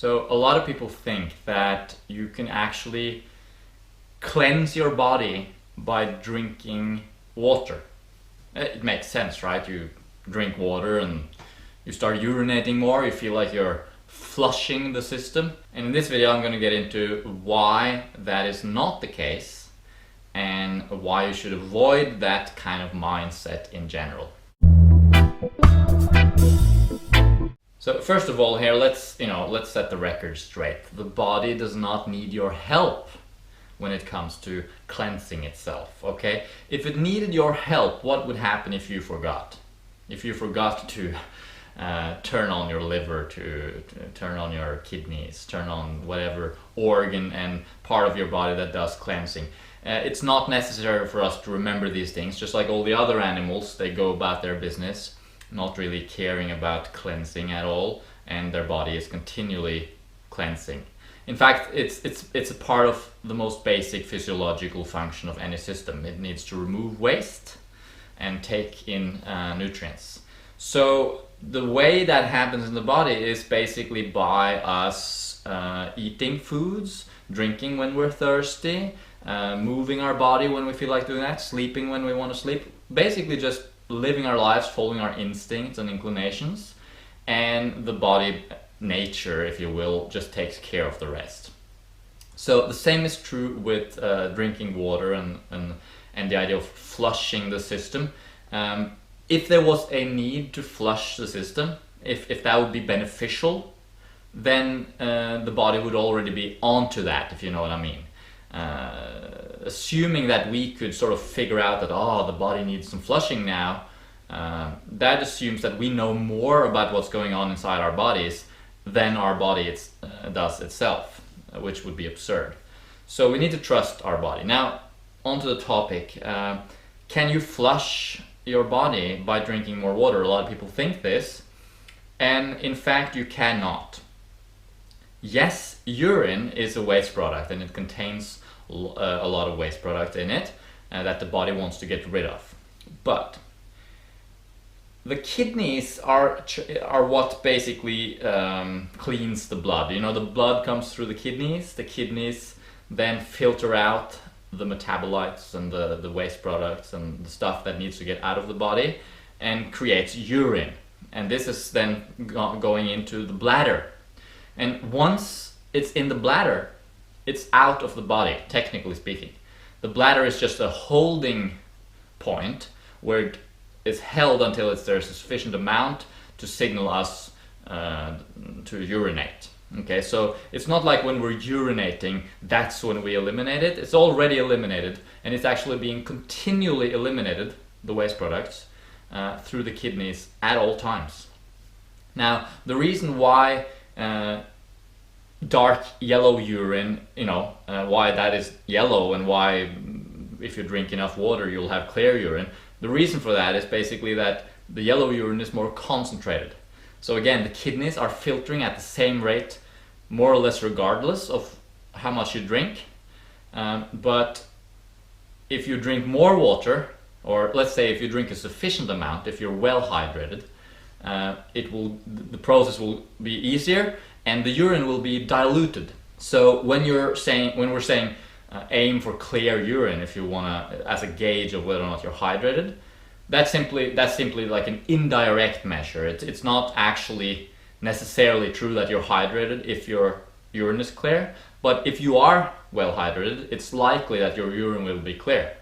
So a lot of people think that you can actually cleanse your body by drinking water. It makes sense, right? You drink water and you start urinating more, you feel like you're flushing the system. And in this video I'm going to get into why that is not the case and why you should avoid that kind of mindset in general. So first of all here, let's set the record straight. The body does not need your help when it comes to cleansing itself, okay? If it needed your help, what would happen if you forgot? If you forgot to turn on your liver, to turn on your kidneys, turn on whatever organ and part of your body that does cleansing. It's not necessary for us to remember these things. Just like all the other animals, they go about their business, not really caring about cleansing at all, and their body is continually cleansing. In fact, it's a part of the most basic physiological function of any system. It needs to remove waste and take in nutrients. So the way that happens in the body is basically by us eating foods, drinking when we're thirsty, moving our body when we feel like doing that, sleeping when we want to sleep. Basically just living our lives, following our instincts and inclinations, and the body, nature if you will, just takes care of the rest. So the same is true with drinking water and the idea of flushing the system. If there was a need to flush the system, if that would be beneficial, then the body would already be onto that, if you know what I mean. Assuming that we could sort of figure out that the body needs some flushing now, that assumes that we know more about what's going on inside our bodies than our body does itself, which would be absurd. So we need to trust our body. Now, onto the topic. Can you flush your body by drinking more water? A lot of people think this, and in fact you cannot. Yes, urine is a waste product and it contains a lot of waste product in it that the body wants to get rid of. But the kidneys are what basically cleans the blood. You know, the blood comes through the kidneys then filter out the metabolites and the waste products and the stuff that needs to get out of the body and creates urine. And this is then going into the bladder. And once it's in the bladder, it's out of the body, technically speaking. The bladder is just a holding point where it is held until there's a sufficient amount to signal us to urinate. Okay, so it's not like when we're urinating, that's when we eliminate it. It's already eliminated, and it's actually being continually eliminated, the waste products, through the kidneys at all times. Now, the reason why dark yellow urine, why that is yellow and why if you drink enough water you'll have clear urine, the reason for that is basically that the yellow urine is more concentrated. So again, the kidneys are filtering at the same rate, more or less regardless of how much you drink. But if you drink more water, or let's say if you drink a sufficient amount, if you're well hydrated, the process will be easier and the urine will be diluted. So when we're saying aim for clear urine, if you wanna, as a gauge of whether or not you're hydrated, that's simply like an indirect measure. It's not actually necessarily true that you're hydrated if your urine is clear, but if you are well hydrated, it's likely that your urine will be clear,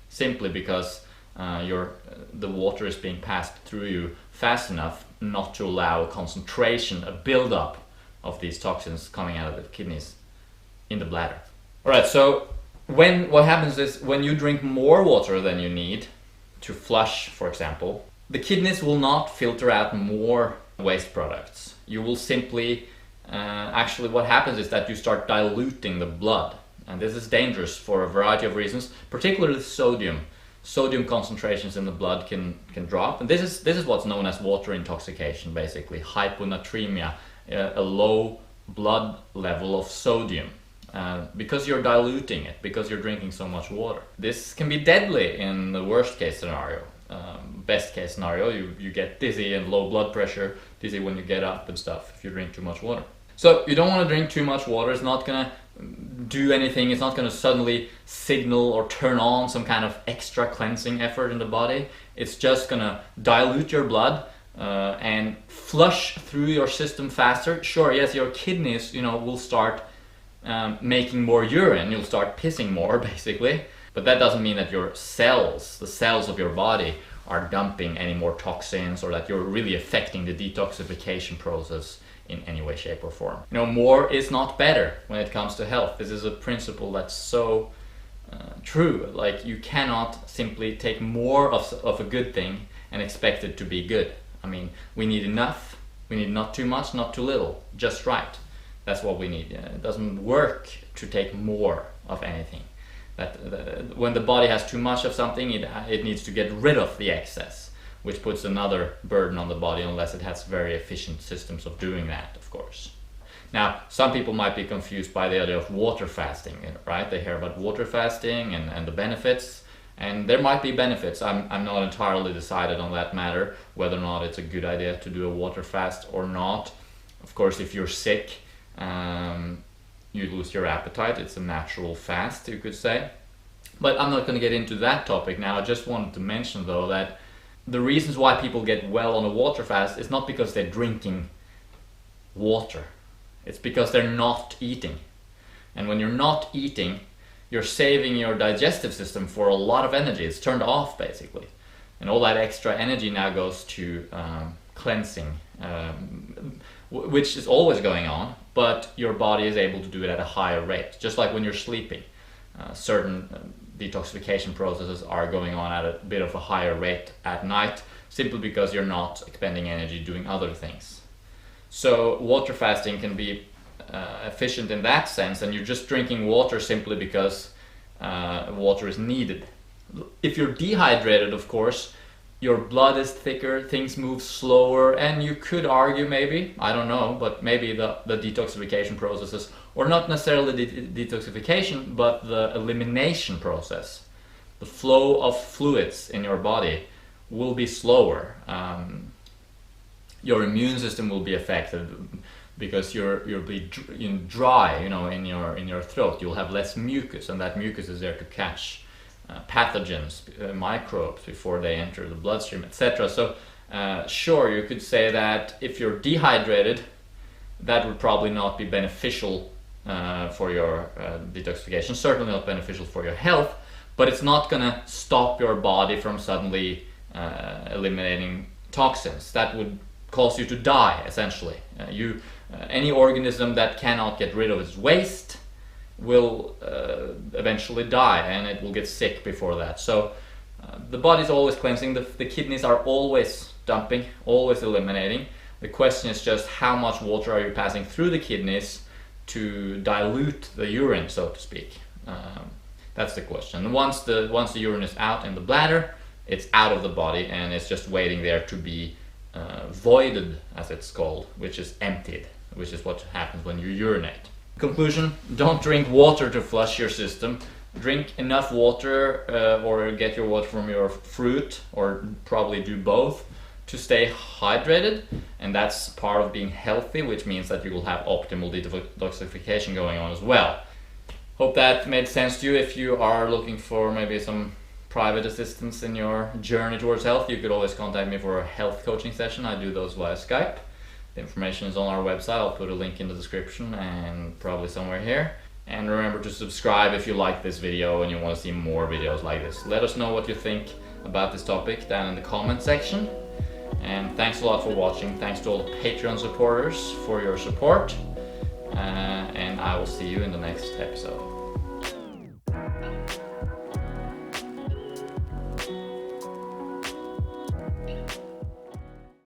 simply because the water is being passed through you fast enough not to allow a concentration, a buildup of these toxins coming out of the kidneys in the bladder. Alright, so what happens is when you drink more water than you need to flush, for example, the kidneys will not filter out more waste products. You will simply, actually what happens is that you start diluting the blood. And this is dangerous for a variety of reasons, particularly sodium. Sodium concentrations in the blood can drop. And this is what's known as water intoxication, basically, hyponatremia, a low blood level of sodium. Because you're diluting it, because you're drinking so much water. This can be deadly in the worst case scenario. Best case scenario, you get dizzy and low blood pressure, dizzy when you get up and stuff if you drink too much water. So you don't want to drink too much water. It's not gonna do anything. It's not gonna suddenly signal or turn on some kind of extra cleansing effort in the body. It's just gonna dilute your blood and flush through your system faster. Sure, yes, your kidneys, will start making more urine. You'll start pissing more, basically. But that doesn't mean that your cells, the cells of your body, are dumping any more toxins, or that you're really affecting the detoxification process in any way, shape, or form. More is not better when it comes to health. This is a principle that's so true. Like, you cannot simply take more of a good thing and expect it to be good. I mean, we need enough. We need not too much, not too little, just right. That's what we need. It doesn't work to take more of anything. When the body has too much of something, it needs to get rid of the excess, which puts another burden on the body, unless it has very efficient systems of doing that, of course. Now, some people might be confused by the idea of water fasting, right? They hear about water fasting and the benefits, and there might be benefits. I'm not entirely decided on that matter, whether or not it's a good idea to do a water fast or not. Of course, if you're sick, you lose your appetite. It's a natural fast, you could say. But I'm not going to get into that topic now. I just wanted to mention, though, that the reasons why people get well on a water fast is not because they're drinking water. It's because they're not eating. And when you're not eating, you're saving your digestive system for a lot of energy. It's turned off, basically. And all that extra energy now goes to cleansing, which is always going on, but your body is able to do it at a higher rate. Just like when you're sleeping, certain detoxification processes are going on at a bit of a higher rate at night, simply because you're not expending energy doing other things. So water fasting can be efficient in that sense, and you're just drinking water simply because water is needed. If you're dehydrated, of course, your blood is thicker, things move slower, and you could argue, maybe, I don't know, but maybe the detoxification processes, or not necessarily the detoxification, but the elimination process, the flow of fluids in your body will be slower. Your immune system will be affected because you'll be dry, in your throat. You'll have less mucus, and that mucus is there to catch pathogens, microbes, before they enter the bloodstream, etc. So sure, you could say that if you're dehydrated, that would probably not be beneficial for your detoxification, certainly not beneficial for your health, but it's not going to stop your body from suddenly eliminating toxins. That would cause you to die, essentially. Any organism that cannot get rid of its waste will eventually die, and it will get sick before that. So the body's always cleansing. The kidneys are always dumping, always eliminating. The question is just how much water are you passing through the kidneys to dilute the urine, so to speak. That's the question. Once the urine is out in the bladder, it's out of the body, and it's just waiting there to be voided, as it's called, which is emptied, which is what happens when you urinate. Conclusion: don't drink water to flush your system. Drink enough water, or get your water from your fruit, or probably do both, to stay hydrated, and that's part of being healthy, which means that you will have optimal detoxification going on as well. Hope that made sense to you. If you are looking for maybe some private assistance in your journey towards health, you could always contact me for a health coaching session. I do those via Skype. The information is on our website. I'll put a link in the description and probably somewhere here. And remember to subscribe if you like this video and you want to see more videos like this. Let us know what you think about this topic down in the comment section. And thanks a lot for watching. Thanks to all the Patreon supporters for your support. And I will see you in the next episode.